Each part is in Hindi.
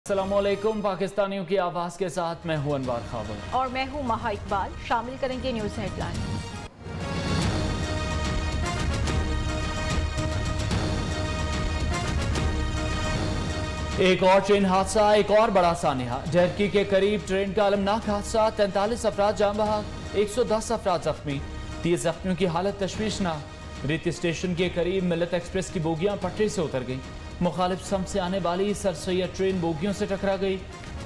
अस्सलामुअलैकुम, पाकिस्तानियों की आवाज़ के साथ मैं हूं अनवर खावर और मैं हूं महा इकबाल। शामिल करेंगे न्यूज़ हेडलाइन। एक और ट्रेन हादसा, एक और बड़ा सानिहा। जरकी के करीब ट्रेन का अलमनाक हादसा, 43 अफराद जान बहक, 110 अफराद जख्मी। 30 जख्मियों की हालत तशवीशनाक। रीति स्टेशन के करीब मिल्लत एक्सप्रेस की बोगियां पटरी से उतर गई। मुखालिफ सम से आने वाली सर सैयद ट्रेन बोगियों से टकरा गई।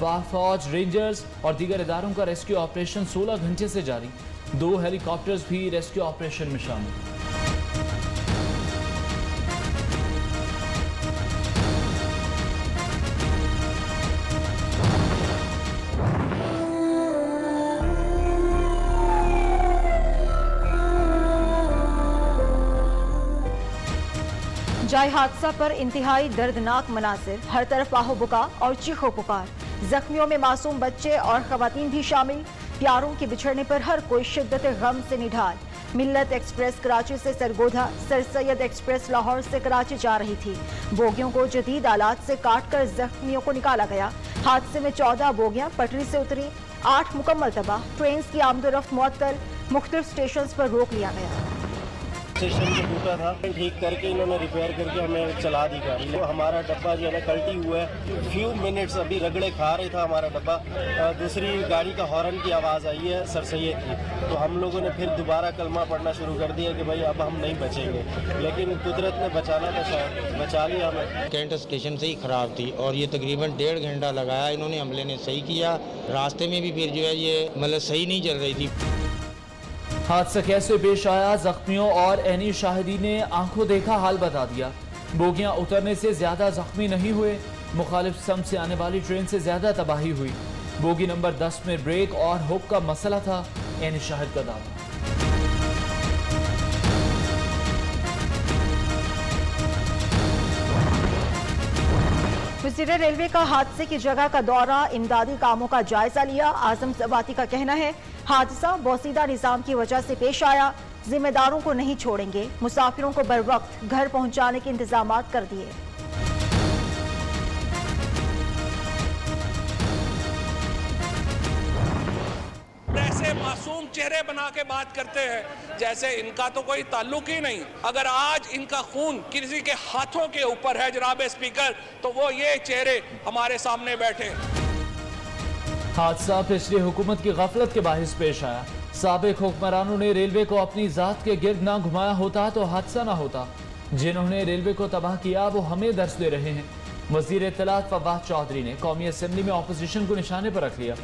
पाक फौज, रेंजर्स और दीगर इदारों का रेस्क्यू ऑपरेशन 16 घंटे से जारी। 2 हेलीकॉप्टर्स भी रेस्क्यू ऑपरेशन में शामिल। जाए हादसा पर इंतहाई दर्दनाक मनासिर, हर तरफ आहो बुका और चीखो पुकार। जख्मियों में मासूम बच्चे और खवातीन भी शामिल। प्यारों के बिछड़ने पर हर कोई शिद्दत गम से निढाल। मिल्लत एक्सप्रेस कराची से सरगोधा, सर सैयद एक्सप्रेस लाहौर से कराची जा रही थी। बोगियों को जदीद आलात से काट कर जख्मियों को निकाला गया। हादसे में 14 बोगियां पटरी से उतरी, 8 मुकम्मल तबाह। ट्रेन की आमदोरफ्त मुअत्तल, मुख्तलिफ स्टेशन पर रोक लिया गया। स्टेशन जो टूटा था ठीक करके इन्होंने रिपेयर करके हमें चला दी गाड़ी। तो हमारा डब्बा जो है ना कल्टी हुआ है। फ्यू मिनट्स अभी रगड़े खा रही था हमारा डब्बा। दूसरी गाड़ी का हॉर्न की आवाज़ आई है सर सैयद की। तो हम लोगों ने फिर दोबारा कलमा पढ़ना शुरू कर दिया कि भाई अब हम नहीं बचेंगे, लेकिन कुदरत ने बचाना था, शायद बचा लिया हमें। कैंट स्टेशन से ही ख़राब थी और ये तकरीबन 1.5 घंटा लगाया इन्होंने, हमले ने सही किया। रास्ते में भी फिर जो है ये मतलब सही नहीं चल रही थी। हादसा कैसे पेश आया, जख्मियों और एनी शाहिदी ने आंखों देखा हाल बता दिया। बोगियां उतरने से ज्यादा जख्मी नहीं हुए। मुखालिफ सम से आने वाली ट्रेन से ज्यादा तबाही हुई। बोगी नंबर 10 में ब्रेक और हुक का मसला था, एनी शाहिद का दावा। वज़ीर रेलवे का हादसे की जगह का दौरा, इमदादी कामों का जायजा लिया। आजम सवाती का कहना है हादसा बोसीदा निजाम की वजह से पेश आया, जिम्मेदारों को नहीं छोड़ेंगे। मुसाफिरों को बर वक्त घर पहुंचाने के इंतजाम कर दिए। ऐसे मासूम चेहरे बना के बात करते हैं जैसे इनका तो कोई ताल्लुक ही नहीं। अगर आज इनका खून किसी के हाथों के ऊपर है जनाब स्पीकर, तो वो ये चेहरे हमारे सामने बैठे। हादसा पिछली हुकूमत की गफलत के बाहिस पेश आया। साबिक हुक्मरानों ने रेलवे को अपनी जात के गिर्द ना घुमाया होता तो हादसा ना होता। जिन्होंने रेलवे को तबाह किया वो हमें दर्स दे रहे हैं। वजीर इत्तलात फवाद चौधरी ने कौमी असम्बली में अपोजिशन को निशाने पर रख लिया।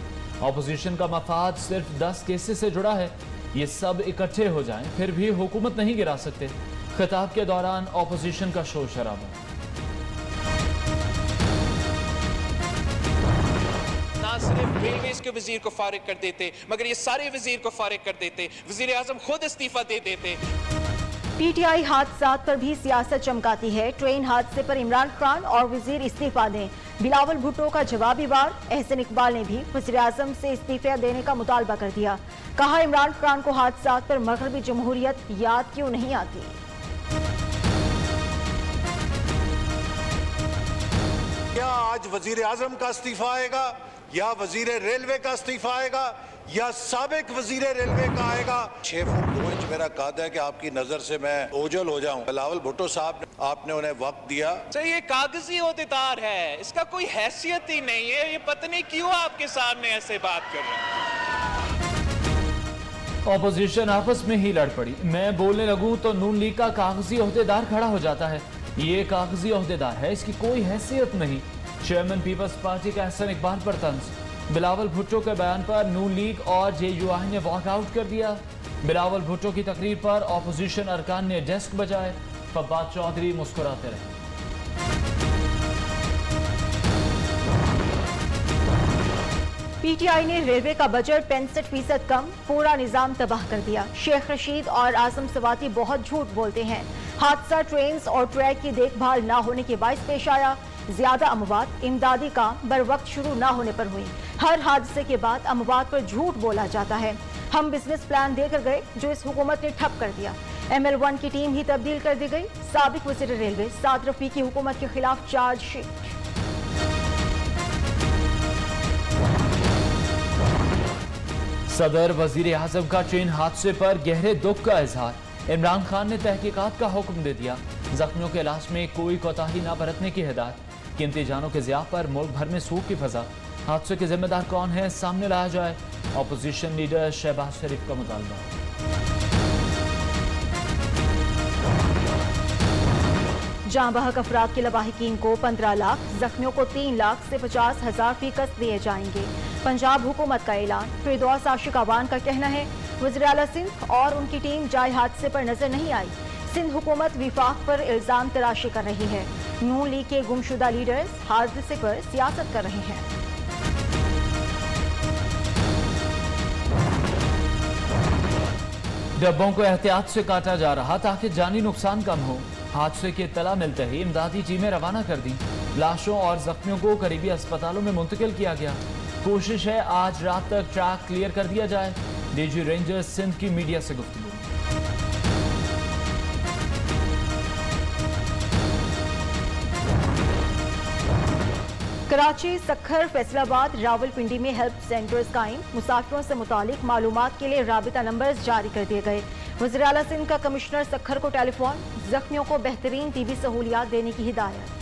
अपोजिशन का मफाद सिर्फ 10 केसेस से जुड़ा है। ये सब इकट्ठे हो जाएं फिर भी हुकूमत नहीं गिरा सकते। खिताब के दौरान अपोजिशन का शोर शराबा। ना सिर्फ रेलवेज के वजीर को फारिग कर देते, मगर ये सारे वजीर को फारिग कर देते। वजीर आजम खुद इस्तीफा दे देते। पीटीआई हादसात पर भी सियासत चमकाती है। ट्रेन हादसे पर इमरान खान और वजीर इस्तीफा दें, बिलावल भुट्टो का जवाबी वार। एहसन इकबाल ने भी वजीर आजम से इस्तीफा देने का मुतालबा कर दिया। कहा इमरान खान को हादसात पर मगरबी जमहूरियत याद क्यों नहीं आती। क्या आज वजीर आजम का इस्तीफा आएगा या वजीर रेलवे का इस्तीफा आएगा या साबिक वजीर रेलवे का आएगा? 6 फुट 2 इंच मेरा कद है कि आपकी नजर से मैं ओझल हो जाऊं। बिलावल भुट्टो साहब, आपने उन्हें वक्त दिया। सर ये कागजी ओहदेदार है, इसका कोई हैसियत ही नहीं है। ये पता नहीं क्यों आपके सामने ऐसे बात कर रहे हैं। अपोजिशन आपस में ही लड़ पड़ी। मैं बोलने लगूं तो नून लीग का कागजी ओहदेदार खड़ा हो जाता है। ये कागजी ओहदेदार है, इसकी कोई हैसियत नहीं। चेयरमैन पीपल्स पार्टी का एहसन इकबाल पर तंज। बिलावल भुट्टो के बयान पर नून लीग और जेयूआई ने वॉकआउट कर दिया। बिलावल भुट्टो की तकरीर पर अपोजिशन अरकान ने डेस्क बजाए। फवाद चौधरी मुस्कुराते रहे। पीटीआई ने रेलवे का बजट 65% कम, पूरा निजाम तबाह कर दिया। शेख रशीद और आजम सवाती बहुत झूठ बोलते हैं। हादसा ट्रेन और ट्रैक की देखभाल न होने के बायस पेश आया। ज्यादा अमवात इमदादी काम बर वक्त शुरू न होने पर हुई। हर हादसे के बाद अमवात पर झूठ बोला जाता है। हम बिजनेस प्लान देकर गए जो इस हुकूमत ने ठप कर दिया। ML1 की टीम ही तब्दील कर दी गई। साबिक वज़ीर रेलवे साद रफी की हुकूमत के खिलाफ चार्जशीट। सदर वजीर आजम का ट्रेन हादसे पर गहरे दुख का इजहार। इमरान खान ने तहकीकात का हुक्म दे दिया। जख्मियों के इलाज में कोई कोताही न बरतने की हिदायत। कीमती जानों के ज़िया पर मुल्क भर में सूख की फजा। हादसे के जिम्मेदार कौन है, सामने लाया जाए। अपोजिशन लीडर शहबाज शरीफ का मुतालबा। जाँ बहक अफराद के लवाहिकीन को 15 लाख, जख्मियों को 3 लाख से 50,000 फी किस्त दिए जाएंगे। पंजाब हुकूमत का ऐलान। फिरदौस आशिक अवान का कहना है वज़ीर आला सिंध और उनकी टीम जाए हादसे पर नजर नहीं आई। सिंध हुकूमत विफाक पर इल्जाम तराशी कर रही है। नून लीग के गुमशुदा लीडर्स हादसे पर सियासत कर रहे हैं। डब्बों को एहतियात से काटा जा रहा ताकि जानी नुकसान कम हो। हादसे की इत्तला मिलते ही इमदादी टीमें रवाना कर दी। लाशों और जख्मियों को करीबी अस्पतालों में मुंतकिल किया गया। कोशिश है आज रात तक ट्रैक क्लियर कर दिया जाए। डीजी रेंजर्स सिंध की मीडिया से गुफ्तगू। कराची, सक्खर, फैसलाबाद, रावलपिंडी में हेल्प सेंटर्स कायम। मुसाफिरों से मुतालिक मालूमात के लिए राबिता नंबर्स जारी कर दिए गए। वज़ीर आला सिंध का कमिश्नर सक्खर को टेलीफोन। जख्मियों को बेहतरीन टीबी सहूलियात देने की हिदायत।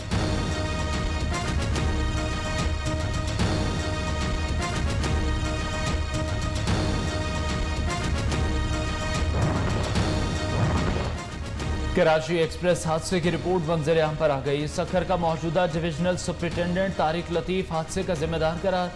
कराची एक्सप्रेस हादसे की रिपोर्ट मंजर आम पर आ गई। सक्खर का मौजूदा डिविजनल सुपरिटेंडेंट तारिक लतीफ हादसे का जिम्मेदार करार।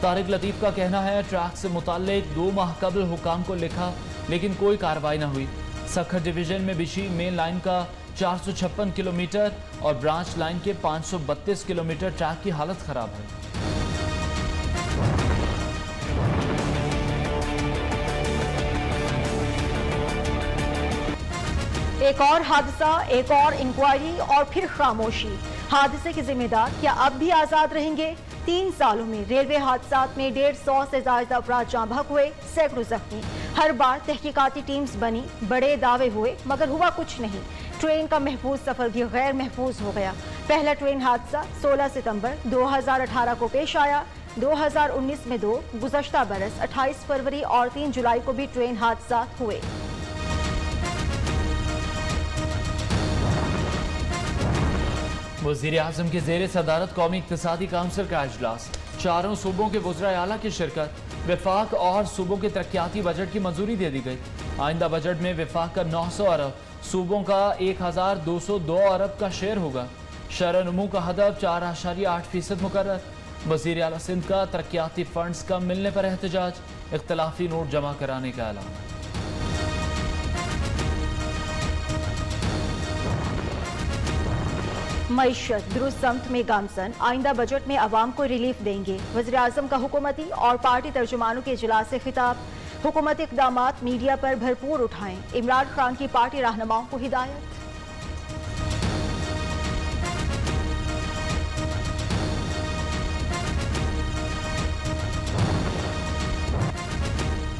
तारिक लतीफ का कहना है ट्रैक से मुताल्लिक 2 माह कबल हुकाम को लिखा लेकिन कोई कार्रवाई न हुई। सक्खर डिवीजन में बिछी मेन लाइन का 456 किलोमीटर और ब्रांच लाइन के 532 किलोमीटर ट्रैक की हालत खराब है। एक और हादसा, एक और इंक्वायरी और फिर खामोशी। हादसे के जिम्मेदार क्या अब भी आजाद रहेंगे? 3 सालों में रेलवे हादसात में 150 से ज्यादा अफराद जाँ बहक हुए, सैकड़ों जख्मी। हर बार तहकीकाती टीम्स बनी, बड़े दावे हुए मगर हुआ कुछ नहीं। ट्रेन का महफूज सफर भी गैर महफूज हो गया। पहला ट्रेन हादसा 16 सितंबर 2018 को पेश आया। 2019 में 2, गुज़श्ता बरस 28 फरवरी और 3 जुलाई को भी ट्रेन हादसा हुए। वज़ीर आज़म के ज़ेर सदारत कौमी इक़्तिसादी काउंसिल का इजलास। 4 सूबों के वज़राए आला की शिरकत। विफाक और सूबों के तरक्याती बजट की मंजूरी दे दी गई। आइंदा बजट में विफाक का 900 अरब, सूबों का 1202 अरब का शेयर होगा। शरह-ए-नमू का हदफ 4.8% मुकर्रर। वज़ीर आला सिंध का तरक्याती फंड्स कम मिलने पर एहतजाज। इख्तलाफी नोट जमा कराने का ऐलान। मईशत दुरुस्त समत में गामसन। आइंदा बजट में अवाम को रिलीफ देंगे। वज़ीर आज़म का हुकूमती और पार्टी तर्जुमानों के इजलास से खिताब। हुकूमती इक़दामात मीडिया पर भरपूर उठाएं। इमरान खान की पार्टी रहनुमाओं को हिदायत।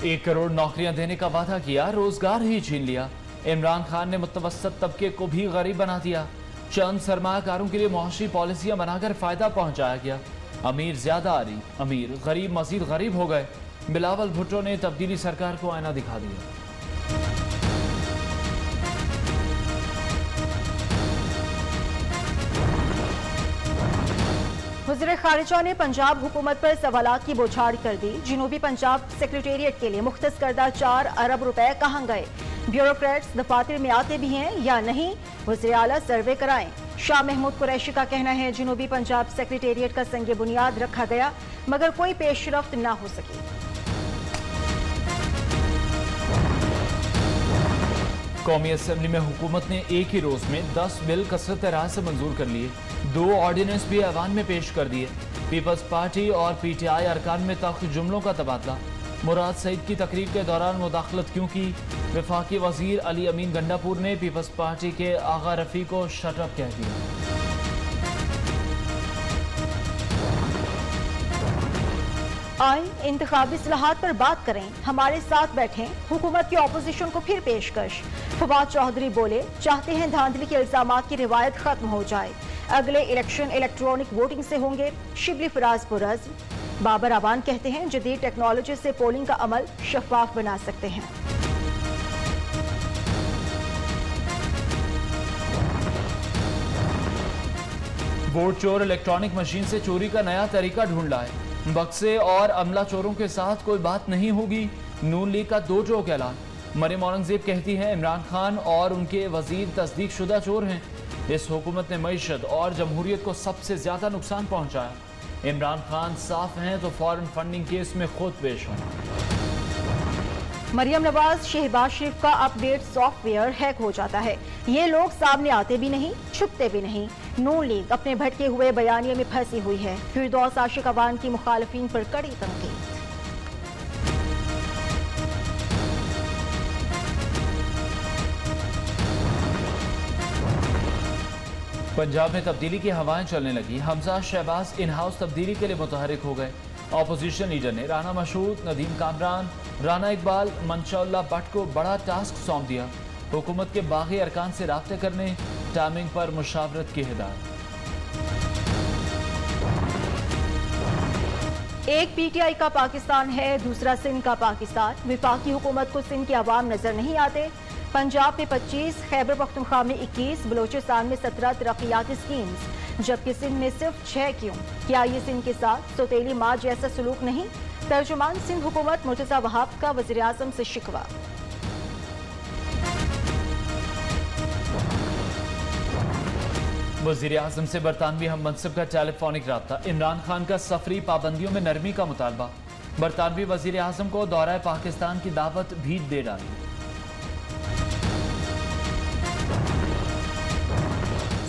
1 करोड़ नौकरियां देने का वादा किया, रोजगार ही छीन लिया। इमरान खान ने मुतवस्सत तबके को भी गरीब बना दिया। चंद सरमायाकारों के लिए मुआशी पॉलिसियां बनाकर फायदा पहुंचाया गया। अमीर ज्यादा आरी, अमीर गरीब मजीद गरीब हो गए। बिलावल भुट्टो ने तब्दीली सरकार को आईना दिखा दिया। वज़ीर खारिजा ने पंजाब हुकूमत पर सवालात की बौछार कर दी। जनूबी पंजाब सेक्रेटेरिएट के लिए मुख्तस करदा 4 अरब रुपए कहाँ गए? ब्यूरोक्रेट्स दफातर में आते भी हैं या नहीं? वज़ीर आला सर्वे कराएं। शाह महमूद कुरैशी का कहना है जनूबी पंजाब सेक्रेटेरिएट का संगे बुनियाद रखा गया मगर कोई पेशरफ्त ना हो सकी। कौमी असम्बली में हुकूमत ने एक ही रोज में 10 बिल कसरत राय से मंजूर कर लिए। 2 ऑर्डिनेंस भी ऐवान में पेश कर दिए। पीपल्स पार्टी और PTI अरकान में तख्त जुमलों का तबादला। मुराद सईद की तकरीर के दौरान मुदाखलत क्यों की? वफाकी वजीर अली अमीन गंडापुर ने पीपल्स पार्टी के आगा रफी को शटअप कह दिया। आए इंतखाबी इस्लाहात पर बात करें, हमारे साथ बैठें। हुकूमत की अपोजिशन को फिर पेशकश। फवाद चौधरी बोले चाहते हैं धांधली के इल्जामात की रिवायत खत्म हो जाए। अगले इलेक्शन इलेक्ट्रॉनिक वोटिंग से होंगे। शिबली फराज पुरज़्म। बाबर अवान कहते हैं जदीद टेक्नोलॉजी से पोलिंग का अमल शफाफ बना सकते हैं। वोट चोर इलेक्ट्रॉनिक मशीन से चोरी का नया तरीका ढूंढ लाए। बक्से और अमला चोरों के साथ कोई बात नहीं होगी, नून लीग का 2 जोक ऐलान। मरियम औरंगजेब कहती हैं इमरान खान और उनके वजीर तस्दीक शुदा चोर हैं। इस हुकूमत ने मईशत और जमहूरियत को सबसे ज्यादा नुकसान पहुंचाया। इमरान खान साफ हैं तो फॉरेन फंडिंग केस में खुद पेश हों। मरियम नवाज शहबाज शरीफ का अपडेट सॉफ्टवेयर हैक हो जाता है। ये लोग सामने आते भी नहीं, छुपते भी नहीं। नून लीग अपने भटके हुए बयानिए में फंसी हुई है। फिरदौस आशिक अवान की मुखालिफिन पर कड़ी तनकीद। पंजाब में तब्दीली की हवाएं चलने लगी। हमजा शहबाज इन हाउस तब्दीली के लिए मुतहरिक हो गए। ऑपोजिशन लीडर ने राना मशहूद, नदीम कामरान, राना इकबाल, मंशा भट्ट को बड़ा टास्क सौंप दिया। हुकूमत के बागी अरकान से राब्ते करने, टाइमिंग पर मुशावरत की हिदायत। एक पीटीआई का पाकिस्तान है, दूसरा सिंध का पाकिस्तान। विफाकी हुकूमत को सिंध के अवाम नजर नहीं आते। पंजाब में 25, खैबर पख्तूनख्वा में 21, बलोचिस्तान में 17 तरक्याती स्कीम्स, जबकि सिंध में सिर्फ 6 क्यों? क्या ये सिंध के साथ सौतेली माँ जैसा सलूक नहीं? तर्जुमान सिंध हुकूमत मुर्तज़ा वहाब का वज़ीर आज़म से शिकवा। वज़ीर आज़म से बरतानवी हम मनसब का टेलीफोनिक राब्ता। इमरान खान का सफरी पाबंदियों में नरमी का मुतालबा। बरतानवी वज़ीर आज़म को दौरा पाकिस्तान की दावत भी दे डाली।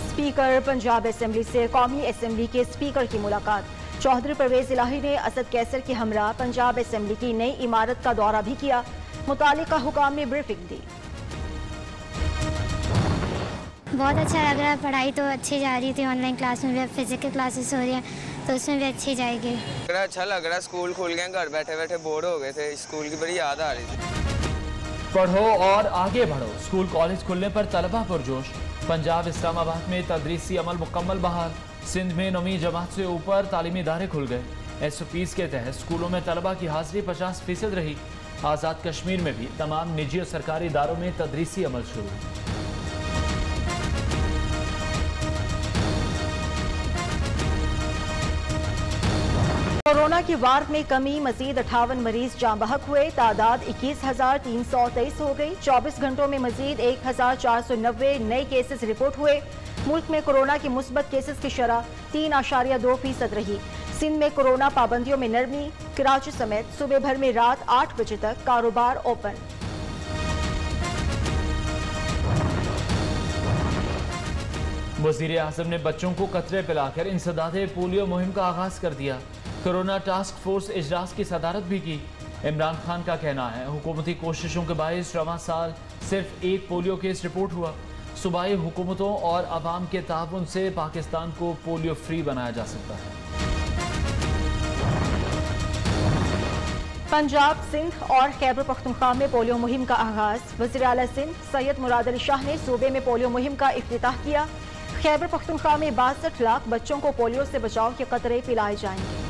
स्पीकर पंजाब असेंबली से कौमी असेंबली के स्पीकर की मुलाकात। चौधरी परवेज इलाही ने असद कैसर के हमरा पंजाब असेंबली की नई इमारत का दौरा भी किया। मुतालिका हुकाम ने ब्रीफिंग दी। बहुत अच्छा लग रहा है, पढ़ाई तो अच्छी जा रही थी, ऑनलाइन क्लास में भी अब फिजिकल क्लासेस हो रही हैं तो उसमें भी अच्छी जाएगी। अच्छा लग रहा है, स्कूल खुल गए, घर बैठे बैठे बोर हो गए थे, स्कूल की बड़ी याद आ रही थी। पढ़ो और आगे बढ़ो। स्कूल कॉलेज खुलने पर तलबा पुरजोश। पंजाब इस्लामाबाद में तदरीसी अमल मुकम्मल बहाल। सिंध में 9वीं जमात से ऊपर तालीमी इदारे खुल गए। SOPs के तहत स्कूलों में तलबा की हाजिरी 50% रही। आज़ाद कश्मीर में भी तमाम निजी और सरकारी इदारों में तदरीसी अमल शुरू। कोरोना की वार में कमी, मजीद 58 मरीज जाँ बहक हुए। तादाद 21,323 हो गई। 24 घंटों में मजीद 1,490 नए केसेस रिपोर्ट हुए। मुल्क में कोरोना की मुस्बत केसेस की शरह 3.2% रही। सिंध में कोरोना पाबंदियों में नरमी। कराची समेत सुबह भर में रात 8 बजे तक कारोबार ओपन। वज़ीर आज़म ने बच्चों को कतरे पिलाकर इंसदादे पोलियो मुहिम का आगाज कर दिया। कोरोना टास्क फोर्स इजलास की सदारत भी की। इमरान खान का कहना है हुकूमती कोशिशों के बायस रवां साल सिर्फ 1 पोलियो केस रिपोर्ट हुआ। सूबाई हुकूमतों और अवाम के ताउन से पाकिस्तान को पोलियो फ्री बनाया जा सकता है। पंजाब, सिंध और खैबर पख्तूनख्वा में पोलियो मुहिम का आगाज। वज़ीर आला सिंध सैयद मुराद अली शाह ने सूबे में पोलियो मुहिम का इफ्तिताह किया। खैबर पख्तूनख्वा में 62 लाख बच्चों को पोलियो से बचाव के कतरे पिलाए जाएंगे।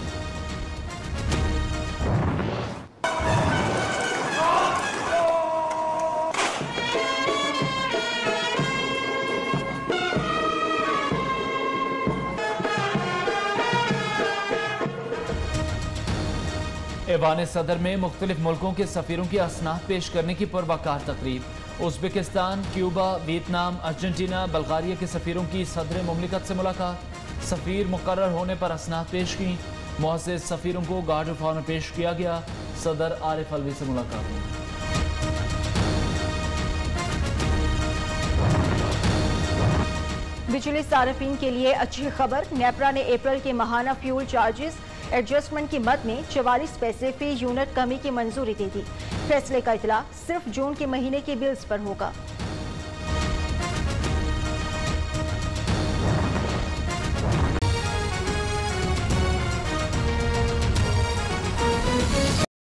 ऐवान सदर में मुख्तलिफ मुल्कों के सफीरों की असनाद पेश करने की पुरवकार तकरीब। Uzbekistan, Cuba, Vietnam, Argentina, Bulgaria के सफीरों की सदर मुमलिकत से मुलाकात। सफीर मुकर्रर होने पर असनाद पेश की। मुअज़्ज़ज़ सफीरों को गार्ड ऑफ ऑनर पेश किया गया। सदर आरिफ अलवी से मुलाकात हुई। बिजली सार्फिन के लिए अच्छी खबर। नेपरा ने अप्रैल के माहाना फ्यूल चार्जेस एडजस्टमेंट की मद में 44 पैसे फी यूनिट कमी की मंजूरी दे दी। फैसले का इतला सिर्फ जून के महीने के बिल्स पर होगा।